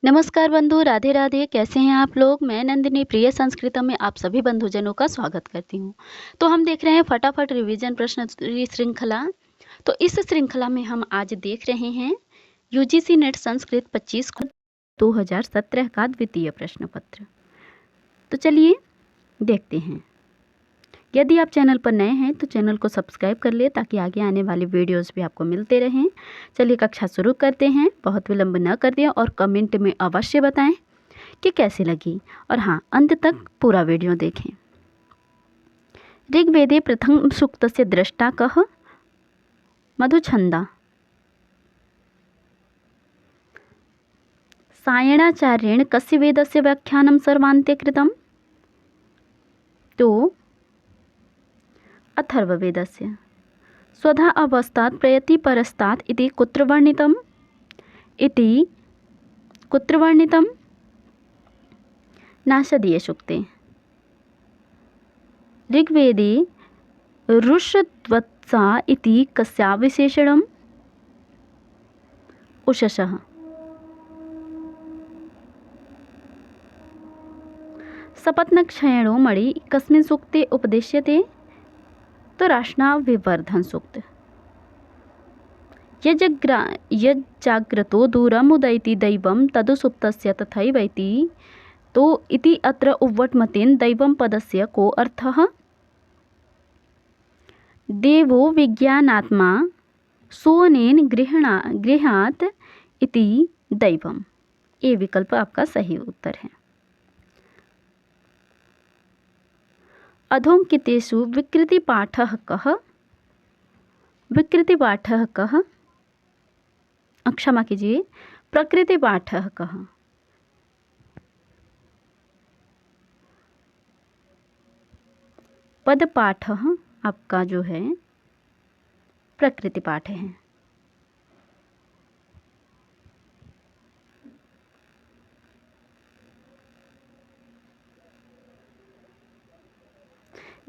नमस्कार बंधु, राधे राधे। कैसे हैं आप लोग? मैं नंदिनी प्रिय संस्कृतम में आप सभी बंधुजनों का स्वागत करती हूँ। तो हम देख रहे हैं फटाफट रिवीजन प्रश्न श्रृंखला। तो इस श्रृंखला में हम आज देख रहे हैं यूजीसी नेट संस्कृत 25 2017 का द्वितीय प्रश्न पत्र। तो चलिए देखते हैं। यदि आप चैनल पर नए हैं तो चैनल को सब्सक्राइब कर ले ताकि आगे आने वाले वीडियोस भी आपको मिलते रहें। चलिए कक्षा शुरू करते हैं। बहुत विलंब न कर दें और कमेंट में अवश्य बताएं कि कैसी लगी, और हाँ, अंत तक पूरा वीडियो देखें। ऋग्वेदे प्रथम सूक्तस्य द्रष्टा कः? मधुछंदा। सायणाचार्येण कस्य वेदस्य व्याख्यानं सर्वान्ते कृतं? तो अथर्ववेदस्य। स्वधा अवस्थात् प्रयति परस्तात् इति कुत्र वर्णितम्? इति कुत्र वर्णितम्? नासदीय सूक्ते। ऋग्वेदे रुषध्वत्सा इति कस्या विशेषणम्? उषसः। सपत्नक्षयणो मणि कस्मिन् सूक्ते उपदिश्यते? तो राष्ट्राविवर्धन सूक्त। यज्जाग्रतो दूरमुदयति दैवं तदुसुप्तस्य तथैवैति। तो इति अत्र उव्वट्मतेन दैवं पदस्य को अर्थः? देवो विज्ञानात्मा सोऽनेन गृह्णात् इति दैवम्। ये विकल्प आपका सही उत्तर है। अधोंकितेषु विकृतिपाठः कः? विकृतिपाठः कः? क्षमा कीजिए, प्रकृतिपाठः कः? पदपाठः आपका जो है प्रकृति पाठ है।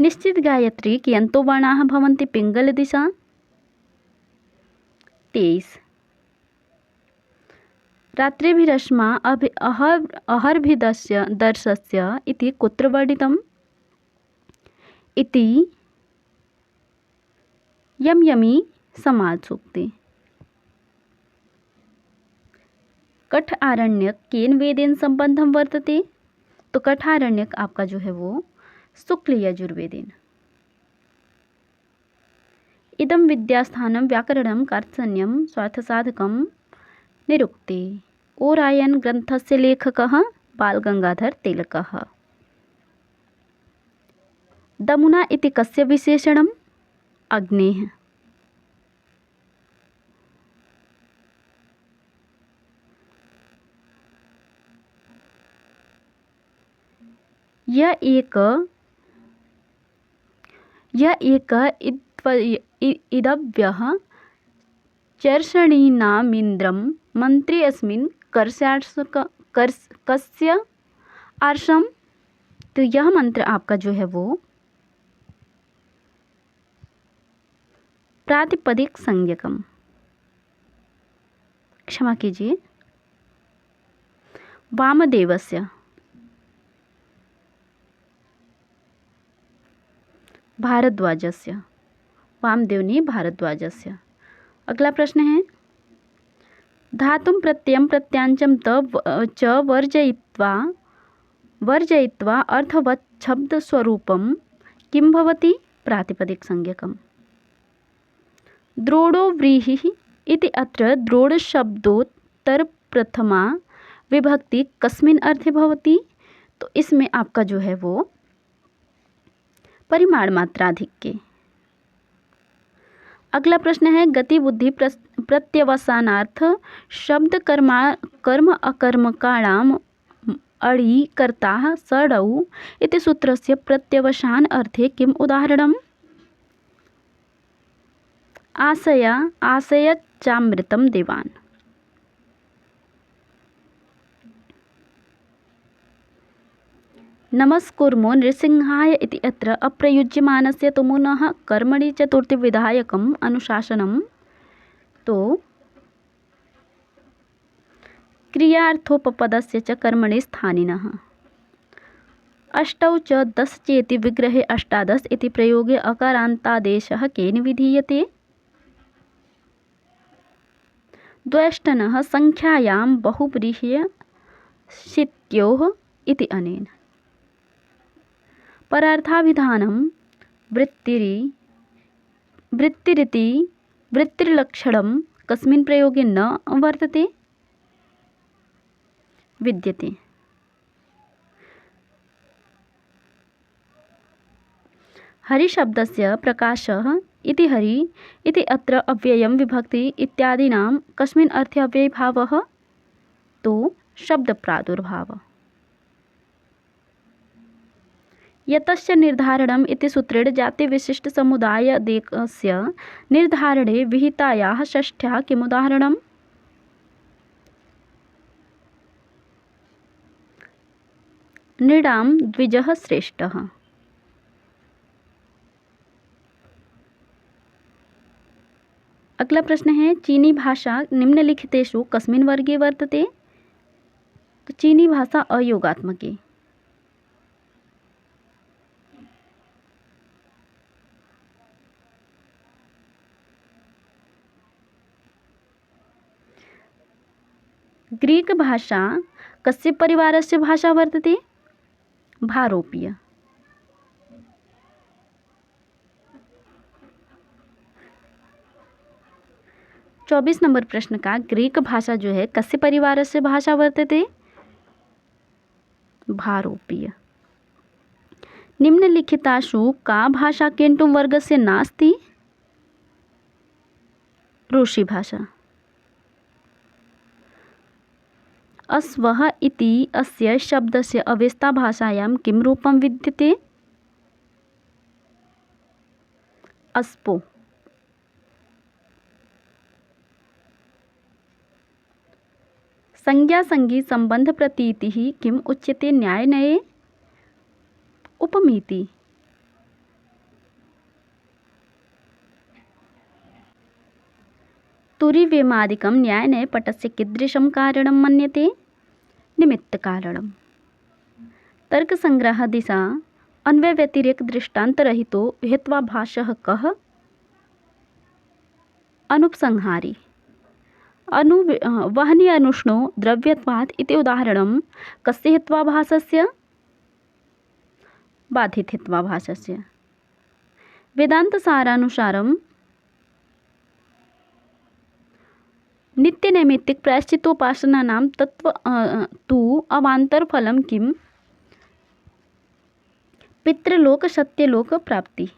निश्चित गायत्री कियन्तो वर्णाः भवन्ति पिङ्गलदिशा? 23। रात्रिभिरश्मा अहर्भिदस्य दर्शस्य इति कुत्र वर्णितम्? इति यमयमी समाजसूक्ते। कठारण्यक केन वेदेन संबंधम वर्तते? तो कठारण्यक आपका जो है वो शुक्ल यजुर्वेदेन। इदं विद्यास्थानं व्याकरणं कार्त्स्यं स्वार्थसाधकं निरुक्ते। ओरायन ग्रंथस्य लेखकः बालगंगाधर तिलकः। दमुना इति कस्य विशेषणम्? अग्नेः। यह एक इदव्यः चर्षणीनामिन्द्रं मंत्री अस्मिन् कस्य आर्षम्? तो यह मंत्र आपका जो है वो प्रातिपदिक संज्ञकम, क्षमा कीजिए, वामदेवस्य। भारद्वाजस्य। वामदेवनी भारद्वाजस्य। अगला प्रश्न है, धातुं प्रत्ययं प्रत्यांचं च वर्जयित्वा अर्थवत् शब्द स्वरूपं किं भवति? प्रातिपदिक संज्ञकम्। द्रोणो व्रीहिः इति अत्र द्रोणशब्दोत्तर प्रथमा विभक्ति कस्मिन् अर्थे भवति? तो इसमें आपका जो है वो परिमाण मात्राधिक्ये। अगला प्रश्न है, गति बुद्धि प्रत्यवसानार्थ शब्द कर्म अकर्मकाणाम् अणि कर्ताः षडौ इति सूत्रस्य प्रत्यवसान अर्थे किम् उदाहरणम्? आशयच्चामृतं देवान्। नमस्कुर्मो नृसिंहाय इति अत्र अप्रयुज्यमानस्य तुमुनः कर्मणि चतुर्थीविधायकम् अनुशासनम्। तो क्रियार्थोपपदस्य च कर्मणि स्थानिनः। अष्टौ च 10 चेति विग्रहे अष्टादश इति प्रयोगे अकारान्तादेशः केन विधीयते? द्वष्टनः संख्यायां बहुव्रीह्यसित्योः इति अनेन। परार्थाभिधानं वृत्तिरिति वृत्तिर्लक्षणं कस्मिन् प्रयोगे न वर्तते? विद्यते। हरिशब्दस्य प्रकाशः इति हरि इति अत्र अव्ययं विभक्ति इत्यादीनां कस्मिन् अर्थे अव्ययीभावः? तो शब्दप्रादुर्भावः। यतस्य निर्धारणम् इति सूत्रेण जातिविशिष्टसमुदायादेकस्य निर्धारणे विहितायाः षष्ठ्याः किमुदाहरणम्? नृणां द्विजः श्रेष्ठः। अगला प्रश्न है, चीनी भाषा निम्नलिखितेषु कस्मिन् वर्गे वर्तते? तो चीनी भाषा अयोगात्मके। ग्रीक भाषा कस्य परिवारस्य भाषा वर्तते? भारोपीय। 24 नंबर प्रश्न का ग्रीक भाषा जो है कस्य परिवारस्य भाषा वर्तते? भारोपीय। निम्नलिखितासु का भाषा केन्तुं वर्गस्य नास्ति? रूसी भाषा। अस्वः इति अस्य शब्दस्य अवेस्ता भाषायां किं रूपं विद्यते? अस्पो। संज्ञा संगी संबंध प्रतीतिः किम उच्यते न्यायनये? उपमीति। तुरीवेमादिकं न्यायनये पटस्य कीदृशं कारणं मन्यते? निमित्तकारणम्। तर्कसंग्रहदिशा अन्वयव्यतिरेकदृष्टान्तरहितो हेत्वाभासः कः? अनुपसंहारी। वह्नि अनुष्णो द्रव्यत्वात् इति उदाहरणं कस्य हेत्वाभासस्य? बाधितहेत्वाभासस्य। वेदान्तसारानुसारं नित्यनैमित्तिक प्रायश्चित्तोपासनानां तत्व तु अवान्तरफलं किम्? पितृलोक सत्यलोक प्राप्ति।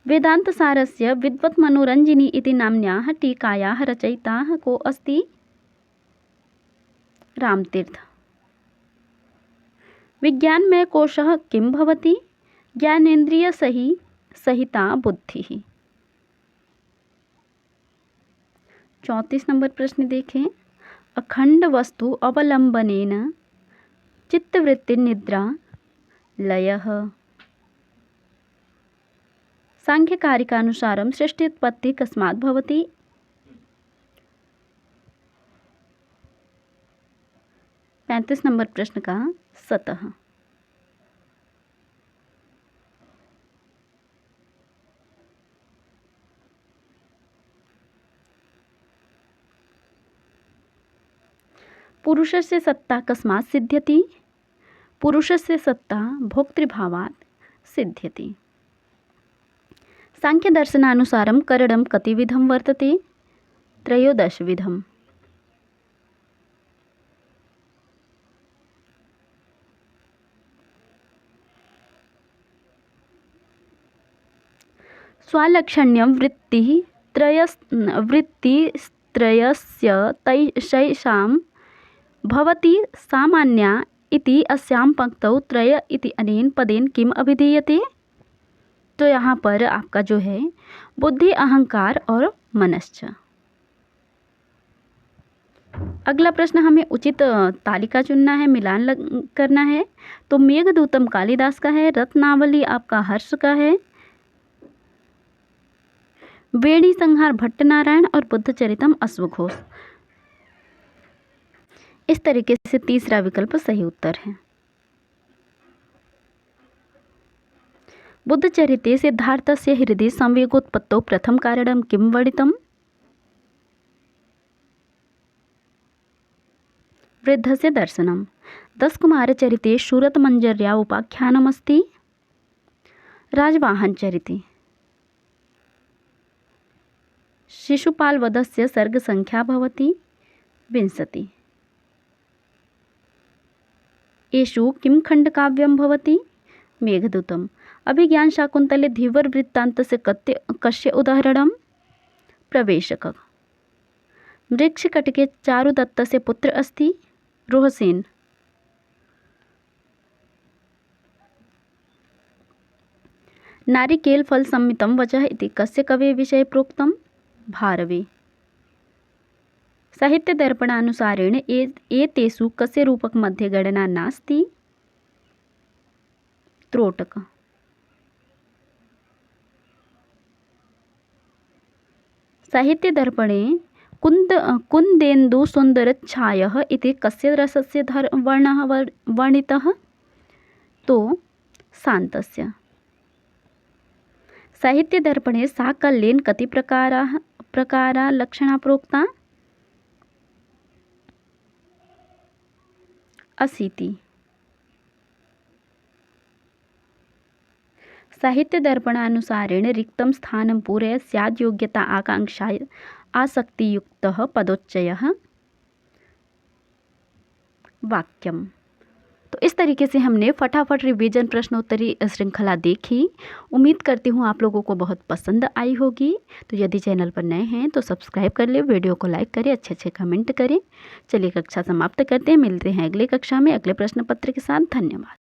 वेदान्तसारस्य विद्वत्मनोरञ्जिनी इति नाम्न्याः टीकायाः रचयिता को अस्ति? रामतीर्थ। विज्ञानमयकोशः किं भवति? ज्ञानेन्द्रियसहिता बुद्धिः। 34 नंबर प्रश्न देखें। अखंड वस्तु अवलंबनेन चित्तवृत्तिर्निद्रा लयः। सांख्यकारिकानुसारं सृष्टित्पत्ति कस्मात् भवति? पैंतीस नंबर प्रश्न का सतः। पुरुषस्य सत्ता कस्मात् सिद्ध्यति? पुरुषस्य सत्ता भोक्तृभावात् सिद्ध्यति। सांख्यदर्शनानुसारं करणं कतिविधं वर्तते? 13 विधम्। स्वालक्षण्यं वृत्तिस्त्रयस्य तैषां भवति सामान्या इति अस्यां पंक्तौ त्रय इति अनेन पदेन किम अभिधीयते? तो यहाँ पर आपका जो है बुद्धि, अहंकार और मनश्च। अगला प्रश्न हमें उचित तालिका चुनना है, मिलान करना है। तो मेघदूतम कालिदास का है, रत्नावली आपका हर्ष का है, वेणी संहार भट्टनारायण और बुद्धचरितम अश्वघोष। इस तरीके से तीसरा विकल्प सही उत्तर है। बुद्धचरिते सिद्धार्थस्य हृदि संवेगोत्पत्तौ प्रथम कारणं किं वर्णितम्? वृद्धस्य दर्शनम्। दशकुमारचरिते शूरतमञ्जर्या उपाख्यानमस्ति। राजवाहनचरिते। शिशुपालवधस्य सर्गसंख्या भवति 20। एषु किं खण्डकाव्यं भवति? मेघदूतम्। अभिज्ञानशाकुन्तले धीवरवृत्तान्तस्य कस्य उदाहरणं? प्रवेशकः। वृक्षकटके चारुदत्तस्य पुत्र अस्ति? रोहसेन। नारिकेलफलसम्मितं वचः इति कस्य कवेः विषये प्रोक्तं? भारवे। साहित्यदर्पणानुसारेण एतेषु कस्य रूपकमध्ये गणना नास्ति? त्रोटक। साहित्यदर्पणे कुन्देन्दुसुन्दरच्छायः इति कस्य रसस्य वर्णः वर्णितः? तो शान्तस्य। साहित्यदर्पणे साकल्येन कति प्रकारा लक्षणा प्रोक्ता? 80। साहित्यदर्पणानुसारेण रिक्तं स्थानं पूरय स्याद् योग्यता आकांक्षा आसक्तियुक्तः पदोच्चयः वाक्यम। तो इस तरीके से हमने फटाफट रिवीजन प्रश्नोत्तरी श्रृंखला देखी। उम्मीद करती हूँ आप लोगों को बहुत पसंद आई होगी। तो यदि चैनल पर नए हैं तो सब्सक्राइब कर ले, वीडियो को लाइक करें, अच्छे कमेंट करें। चलिए कक्षा समाप्त करते हैं, मिलते हैं अगले कक्षा में अगले प्रश्न पत्र के साथ। धन्यवाद।